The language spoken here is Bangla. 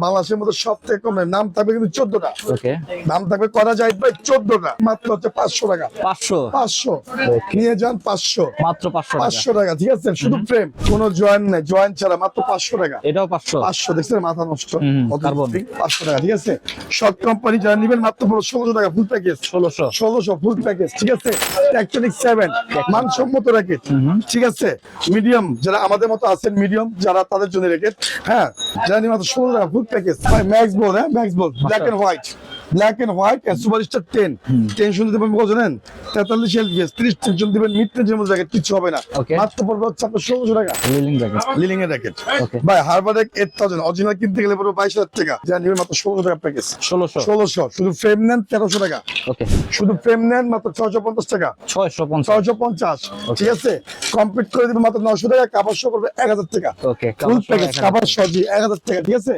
বাংলাদেশের মধ্যে সব থেকে কম নাম থাকবে কিন্তু 14টা। ওকে, দাম থাকবে করা যায় ভাই 14টা, মাত্র হচ্ছে 500 টাকা। 500 500 নিয়ে যান, 500 মাত্র 500 টাকা। 500 টাকা, ঠিক আছে? শুধু ফ্রেম, কোনো জয়েন্ট নাই, জয়েন্ট ছাড়া মাত্র 500 টাকা। এটাও 500। 500 দেখছেন, মাথা নষ্ট। কার্বন 500 টাকা, ঠিক আছে? সব কোম্পানি যারা নেবেন মাত্র 1600 টাকা ফুল প্যাকেজ। 1600 ফুল প্যাকেজ, ঠিক আছে? টেকটনিক 7 মানসম্মত র্যাকেট, ঠিক আছে? মিডিয়াম যারা আমাদের মতো আছেন, মিডিয়াম যারা তাদের জন্য র্যাকেট, হ্যাঁ, যারা নিয়ে মাত্র 16 টাকা ফুল প্যাকেজ। ম্যাক্স বল, হ্যাঁ max ball, black and white, black and white superstar 10 tension দিতে পারবেন, কত জানেন? 43 এলপিএস, 30 টেনশন দিবেন, মিড রেঞ্জের মধ্যে র্যাকেট, কিছু হবে না। মাত্র পড়বে হচ্ছে আপনার 1600 টাকা লিলিং জ্যাকেট। লিলিং এর র্যাকেট। ভাই হারবারেক 8000 অরিজিনাল কিনতে গেলে পড়বে 22000 টাকা, যা নিবেন মাত্র 1600 টাকা প্যাকেজ। 1600 শুধু ফ্রেম নেন 1300 টাকা। ওকে, শুধু ফ্রেম নেন মাত্র 650 টাকা। 650 ঠিক আছে? কমপ্লিট করে দিবেন মাত্র 900 টাকা, কাভার শো করবে 1000 টাকা। ওকে, ফুল প্যাকেজ কাভার সহ 1000 টাকা, ঠিক আছে?